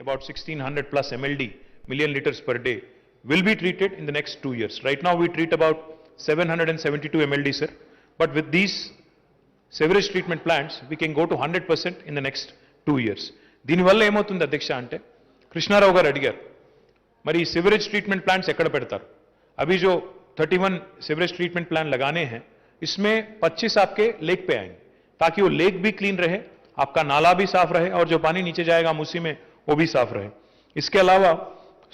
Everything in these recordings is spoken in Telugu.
about 1600 plus MLD, million liters per day, will be treated in the next 2 years. Right now we treat about 772 MLD, sir. But with these sewerage treatment plants, we can go to 100% in the next 2 years. దీనివల్ల ఏమవుతుంది అధ్యక్ష అంటే కృష్ణారావు గారు అడిగారు మరి सीवरेज ट्रीटमेंट प्लांट्स ఎక్కడ పెడతారు अभी जो 31 सीवरेज ट्रीटमेंट प्लान लगाने हैं इसमें 25 आपके लेक पे आएंगे ताकि वो लेक भी क्लीन रहे, आपका नाला भी साफ रहे और जो पानी नीचे जाएगा मूसी में वो भी साफ रहे. इसके अलावा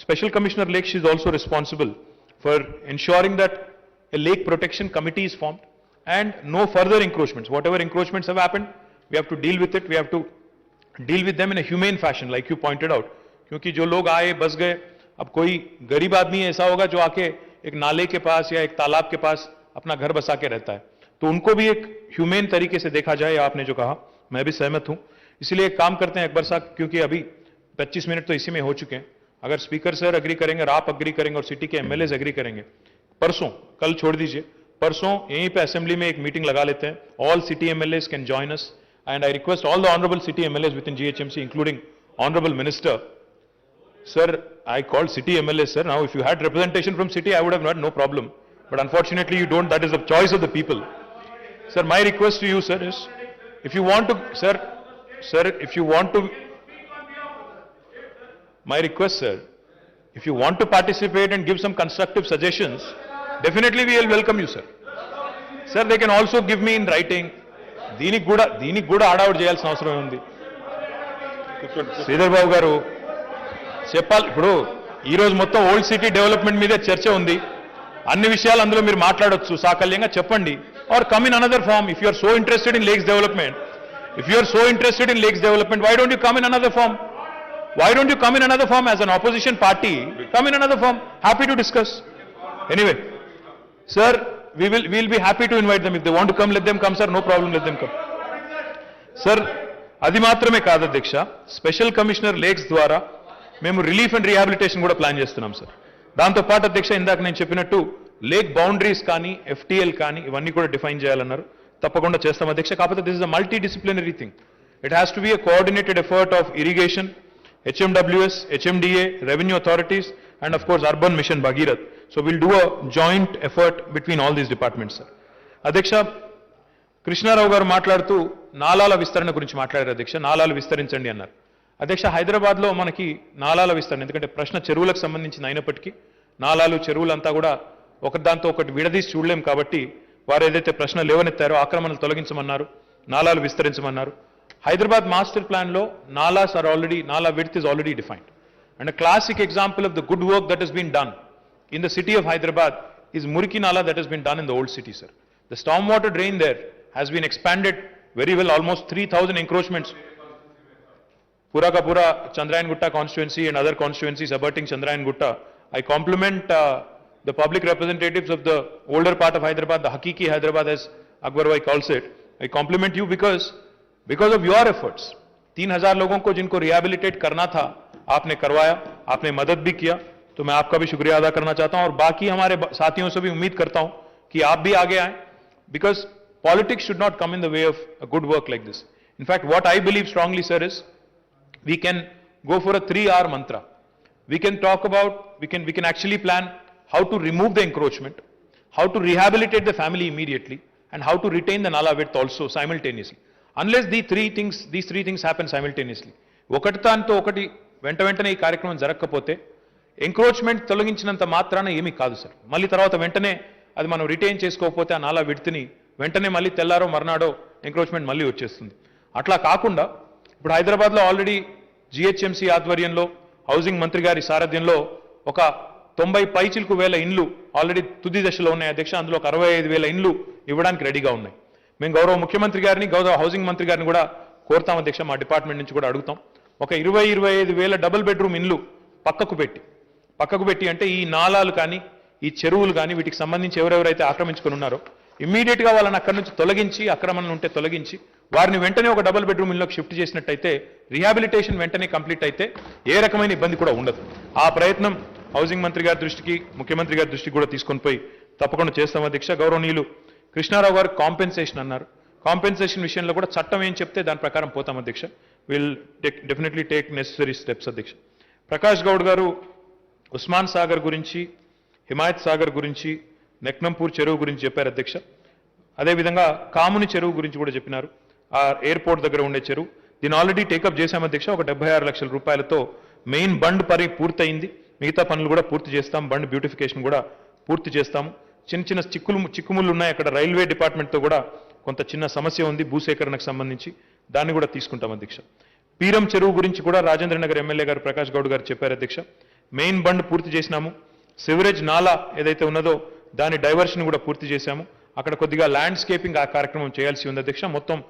special commissioner lakes is also responsible for ensuring that a lake protection committee is formed and no further encroachments. Whatever encroachments have happened, we have to deal with it. We have to deal with them in a humane fashion, like you pointed out. क्योंकि जो लोग आए बस गए, अब कोई गरीब आदमी ऐसा होगा जो आके एक नाले के पास या एक तालाब के पास अपना घर बसा के रहता है, तो उनको भी एक ह्यूमेन तरीके से देखा जाए. आपने जो कहा मैं भी सहमत हूं. इसलिए एक काम करते हैं अकबर साहब, क्योंकि अभी 25 मिनट तो इसी में हो चुके हैं. अगर स्पीकर सर एग्री करेंगे और आप एग्री करेंगे और सिटी के एमएलए एग्री करेंगे, परसों, कल छोड़ दीजिए, परसों यहीं पे असेंबली में एक मीटिंग लगा लेते हैं. All city MLAs can join us and I request all the honourable city MLAs within GHMC including honourable minister. Sir, I called city MLA, sir. Now, if you had representation from city, I would have had no problem. But unfortunately, you don't. That is the choice of the people. Sir, my request to you, sir, is if you want to, sir, if you want to, my request, sir, if you want to participate and give some constructive suggestions, definitely we will welcome you, sir. Sir, they can also give me in writing. దీనికి కూడా ఆడావుడు చేయాల్సిన అవసరం ఉంది. శ్రీధర్ బాబు గారు చెప్పాలి. ఇప్పుడు ఈరోజు మొత్తం ఓల్డ్ సిటీ డెవలప్మెంట్ మీదే చర్చ ఉంది. అన్ని విషయాలు అందులో మీరు మాట్లాడొచ్చు, సాకల్యంగా చెప్పండి. Or come in another form if you are so interested in lakes development. If you are so interested in lakes development, why don't you come in another form? Why don't you come in another form as an opposition party? Come in another form. Happy to discuss. Anyway, sir, we will be happy to invite them. If they want to come, let them come, sir. No problem, let them come. Sir, అది మాత్రమే కాదు అధ్యక్ష, స్పెషల్ కమిషనర్ లేక్స్ ద్వారా మేము రిలీఫ్ అండ్ రీహాబిలిటేషన్ కూడా ప్లాన్ చేస్తున్నాం సార్. దాంతో పాటు అధ్యక్ష ఇందాక నేను చెప్పినట్టు లేక్ బౌండరీస్ కానీ ఎఫ్టీఎల్ కానీ ఇవన్నీ కూడా డిఫైన్ చేయాలన్నారు. తప్పకుండా చేస్తాం అధ్యక్ష. కాకపోతే this is a multi disciplinary thing. It has to be a coordinated effort of irrigation, HMWS, HMDA, revenue authorities, and of course urban mission Bhagirath. So we'll do a joint effort between all these departments, sir. అధ్యక్ష, కృష్ణారావు గారు మాట్లాడుతూ నాలాల విస్తరణ గురించి మాట్లాడారు అధ్యక్ష. నాలాలు విస్తరించండి అన్నారు. అధ్యక్ష, హైదరాబాద్లో మనకి నాలాల విస్తరణ, ఎందుకంటే ప్రశ్న చెరువులకు సంబంధించిన అయినప్పటికీ నాలాలు చెరువులంతా కూడా ఒకదాంతో ఒకటి విడదీసి చూడలేం కాబట్టి వారు ఏదైతే ప్రశ్న లేవనెత్తారో ఆక్రమణలు తొలగించమన్నారు, నాలాలు విస్తరించమన్నారు. Hyderabad master plan law, Nala width is already defined. And a classic example of the good work that has been done in the city of Hyderabad is Muriki Nala that has been done in the old city, sir. The stormwater drain there has been expanded very well, almost 3,000 encroachments. Pura ka Pura, Chandrayan Gutta constituency and other constituencies abutting Chandrayan Gutta. I compliment the public representatives of the older part of Hyderabad, the Hakiki Hyderabad as Akbar Bhai calls it. I compliment you because of your efforts. 3,000 लोगों को जिनको रिहैबिलिटेट करना था आपने करवाया, आपने मदद भी किया, तो मैं आपका भी शुक्रिया अदा करना चाहता हूं और बाकी हमारे साथियों से भी उम्मीद करता हूं कि आप भी आगे आएं, because politics should not come in the way of a good work like this. In fact, what I believe strongly, sir, is we can go for a 3R mantra. We can talk about, we can actually plan how to remove the encroachment, how to rehabilitate the family immediately, and how to retain the nala width also simultaneously. Unless these three things happen simultaneously, ఒకటి దాంతో ఒకటి వెంటనే ఈ కార్యక్రమం జరగకపోతే ఎంక్రోచ్మెంట్ తొలగించినంత మాత్రాన ఏమీ కాదు సార్. మళ్ళీ తర్వాత వెంటనే అది మనం రిటైన్ చేసుకోకపోతే ఆ నాలా విడ్త్ని వెంటనే మళ్ళీ తెల్లారో మర్నాడో ఎంక్రోచ్మెంట్ మళ్ళీ వచ్చేస్తుంది. అట్లా కాకుండా ఇప్పుడు హైదరాబాద్లో ఆల్రెడీ జిహెచ్ఎంసీ ఆధ్వర్యంలో హౌసింగ్ మంత్రి గారి సారథ్యంలో ఒక 90 పైచిలకు వేల ఇండ్లు ఆల్రెడీ తుది దశలో ఉన్నాయి అధ్యక్ష. అందులో ఒక 65,000 ఇండ్లు ఇవ్వడానికి రెడీగా ఉన్నాయి. మేము గౌరవ ముఖ్యమంత్రి గారిని, గౌరవ హౌసింగ్ మంత్రి గారిని కూడా కోరుతాం అధ్యక్ష, మా డిపార్ట్మెంట్ నుంచి కూడా అడుగుతాం. ఒక 20-25,000 డబుల్ బెడ్రూమ్ ఇండ్లు పక్కకు పెట్టి అంటే ఈ నాలాలు కానీ ఈ చెరువులు కానీ వీటికి సంబంధించి ఎవరెవరైతే ఆక్రమించుకుని ఉన్నారో ఇమ్మీడియట్గా వాళ్ళని అక్కడి నుంచి తొలగించి, ఆక్రమణలు ఉంటే తొలగించి వారిని వెంటనే ఒక డబుల్ బెడ్రూమ్ ఇల్లుకి షిఫ్ట్ చేసినట్టయితే రీహాబిలిటేషన్ వెంటనే కంప్లీట్ అయితే ఏ రకమైన ఇబ్బంది కూడా ఉండదు. ఆ ప్రయత్నం హౌసింగ్ మంత్రి గారి దృష్టికి, ముఖ్యమంత్రి గారి దృష్టికి కూడా తీసుకొని పోయి తప్పకుండా చేస్తాం అధ్యక్ష. గౌరవనీయులు కృష్ణారావు గారు కాంపెన్సేషన్ అన్నారు. కాంపెన్సేషన్ విషయంలో కూడా చట్టం ఏం చెప్తే దాని ప్రకారం పోతాం అధ్యక్ష. Will definitely take necessary steps అధ్యక్ష. ప్రకాష్ గౌడ్ గారు ఉస్మాన్ సాగర్ గురించి, హిమాయత్ సాగర్ గురించి, నెక్నంపూర్ చెరువు గురించి చెప్పారు అధ్యక్ష. అదేవిధంగా కాముని చెరువు గురించి కూడా చెప్పినారు. ఆ ఎయిర్పోర్ట్ దగ్గర ఉండే చెరువు, దీన్ని ఆల్రెడీ టేకప్ చేశాం అధ్యక్ష. ఒక 76 లక్షల రూపాయలతో మెయిన్ బండ్ పూర్తయింది. మిగతా పనులు కూడా పూర్తి చేస్తాం. బండ్ బ్యూటిఫికేషన్ కూడా పూర్తి చేస్తాము. చిన్న చిన్న చిక్కుముళ్ళు ఉన్నాయి అక్కడ. రైల్వే డిపార్ట్మెంట్తో కూడా కొంత చిన్న సమస్య ఉంది భూసేకరణకు సంబంధించి, దాన్ని కూడా తీసుకుంటాం అధ్యక్ష. పీరం చెరువు గురించి కూడా రాజేంద్ర నగర్ ఎమ్మెల్యే గారు ప్రకాష్ గౌడ్ గారు చెప్పారు అధ్యక్ష. మెయిన్ బండ్ పూర్తి చేసినాము. సివరేజ్ నాలా ఏదైతే ఉన్నదో దాని డైవర్షన్ కూడా పూర్తి చేశాము. అక్కడ కొద్దిగా ల్యాండ్స్కేపింగ్ ఆ కార్యక్రమం చేయాల్సి ఉంది అధ్యక్ష. మొత్తం